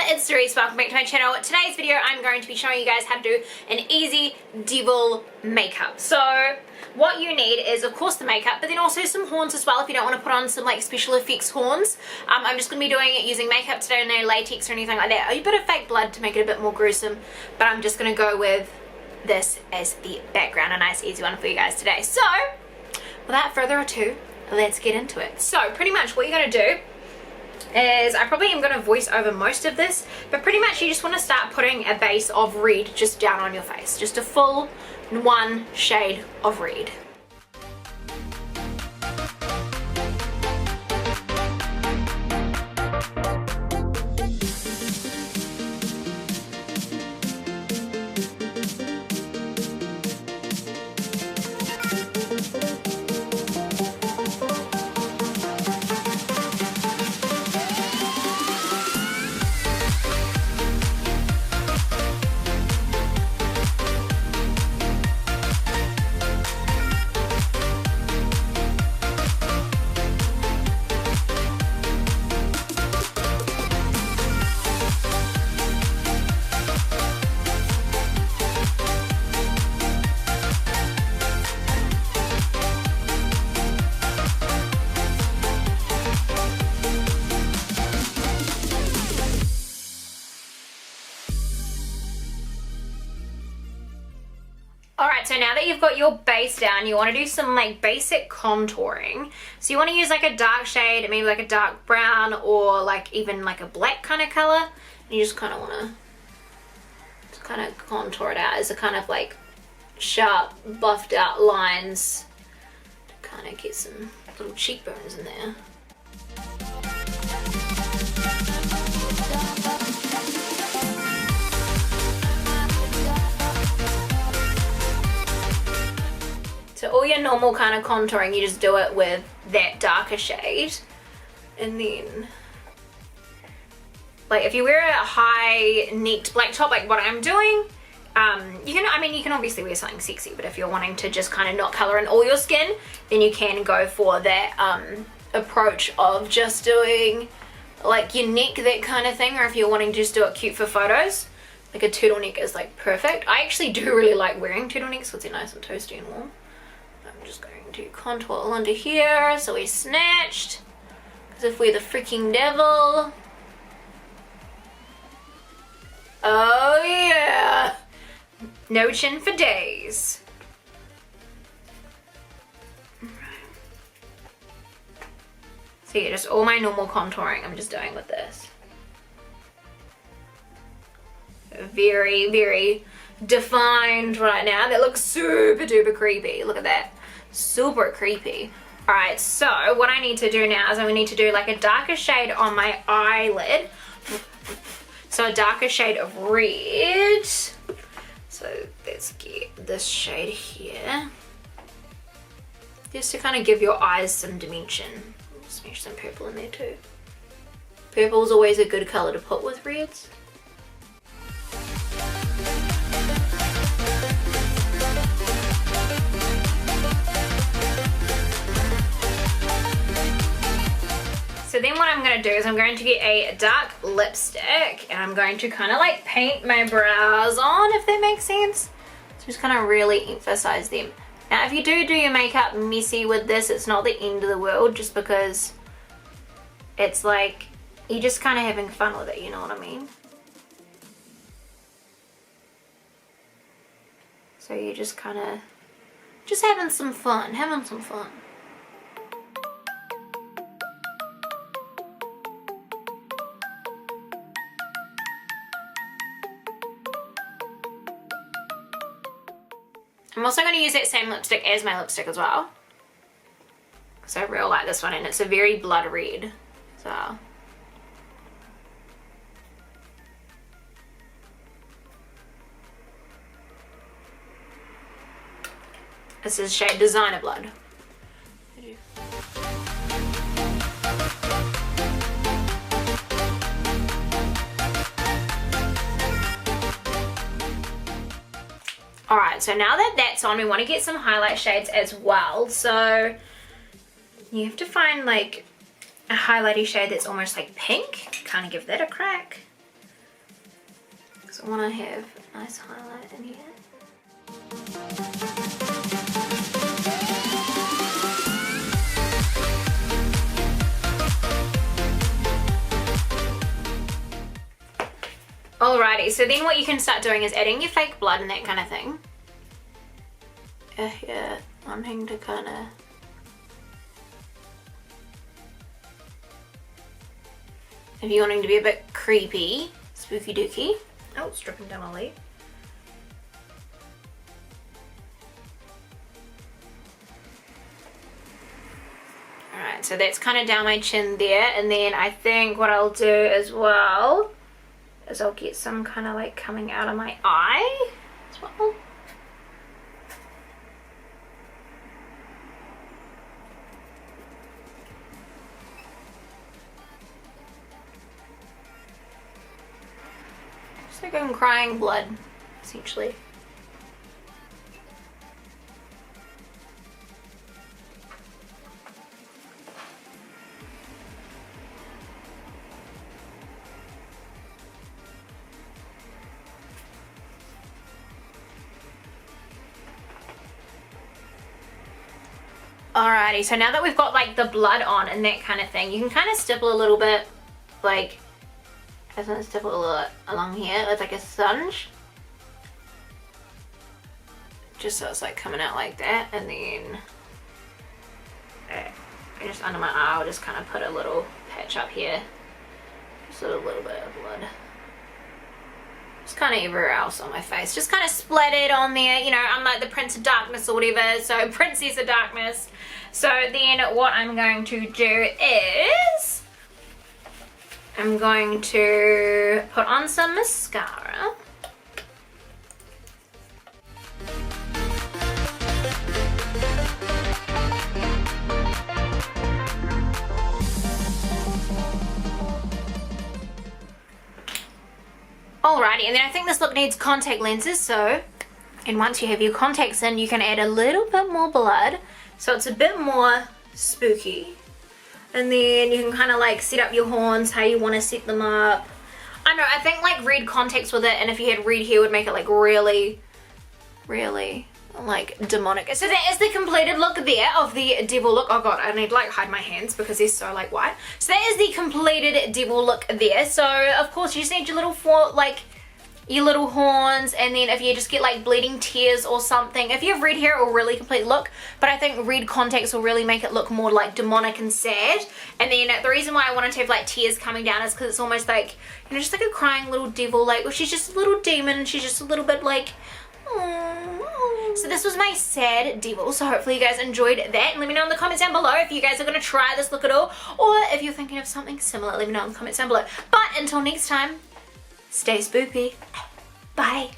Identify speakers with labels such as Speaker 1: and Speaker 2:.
Speaker 1: it's Cerise, welcome back to my channel. Today's video I'm going to be showing you guys how to do an easy devil makeup. So what you need is of course the makeup, but then also some horns as well if you don't want to put on some like special effects horns. I'm just going to be doing it using makeup today, no latex or anything like that. A bit of fake blood to make it a bit more gruesome, but I'm just going to go with this as the background, a nice easy one for you guys today. So without further ado, let's get into it. So pretty much what you're going to do is, I probably am going to voice over most of this, but pretty much you just want to start putting a base of red just down on your face, just a full one shade of red. Alright, so now that you've got your base down, you want to do some like basic contouring. So you want to use like a dark shade, maybe like a dark brown or like even like a black kind of color. And you just kind of want to just kind of contour it out as a kind of like sharp, buffed out lines to kind of get some little cheekbones in there. So all your normal kind of contouring, you just do it with that darker shade. And then, like if you wear a high necked black top like what I'm doing, you can obviously wear something sexy, but if you're wanting to just kind of not color in all your skin, then you can go for that approach of just doing like your neck, that kind of thing. Or if you're wanting to just do it cute for photos, like a turtleneck is like perfect. I actually do really like wearing turtlenecks because they're nice and toasty and warm. I'm just going to contour all under here so we're snatched, as if we're the freaking devil. Oh yeah, no chin for days. Right. So yeah, just all my normal contouring I'm just doing with this. Very, very defined right now. That looks super duper creepy. Look at that. Super creepy. Alright, so what I need to do now is I need to do like a darker shade on my eyelid. So a darker shade of red. So let's get this shade here. Just to kind of give your eyes some dimension. Smash some purple in there too. Purple is always a good color to put with reds. So then what I'm going to do is I'm going to get a dark lipstick and I'm going to kind of like paint my brows on, if that makes sense. So just kind of really emphasize them. Now if you do your makeup messy with this, it's not the end of the world, just because it's like you're just kind of having fun with it, you know what I mean? So you're just kind of just having some fun, I'm also going to use that same lipstick as my lipstick as well, because I really like this one and it's a very blood red. So this is shade Designer Blood. Alright, so now that that's on, we want to get some highlight shades as well. So you have to find like a highlighty shade that's almost like pink. Kind of give that a crack. because I want to have a nice highlight in here. Alrighty, so then what you can start doing is adding your fake blood and that kind of thing. If you're wanting to kind of... If you're wanting to be a bit creepy, spooky dooky. Oh, it's dripping down my leg. Alright, so that's kind of down my chin there, and then I think what I'll do as well is I'll get some kind of like coming out of my eye as well. Just like I'm crying blood, essentially. Alrighty, so now that we've got like the blood on and that kind of thing, you can kind of stipple a little bit, like, I just want to stipple a little along here with like a sponge. Just so it's like coming out like that, and then just under my eye I'll just kind of put a little patch up here. Just a little bit of blood. Just kind of everywhere else on my face. Just kind of splattered on there. You know, I'm like the Prince of Darkness or whatever. So Princess of Darkness. So then what I'm going to do is I'm going to put on some mascara. Alrighty, and then I think this look needs contact lenses, so, and once you have your contacts in, you can add a little bit more blood, so it's a bit more spooky. And then you can kind of like set up your horns, how you want to set them up. I don't know, I think like red contacts with it, and if you had red hair would make it like really, really like demonic. So that is the completed look there of the devil look. Oh god, I need to like hide my hands because they're so like white. So that is the completed devil look there. So of course you just need your little your little horns, and then if you just get like bleeding tears or something, if you have red hair it will really complete the look, but I think red contacts will really make it look more like demonic and sad. And then the reason why I wanted to have like tears coming down is because it's almost like, you know, just like a crying little devil, like, well, she's just a little demon and she's just a little bit like, so this was my sad devil, so hopefully you guys enjoyed that, and let me know in the comments down below if you guys are going to try this look at all, or if you're thinking of something similar, let me know in the comments down below. But until next time, stay spoopy. Bye.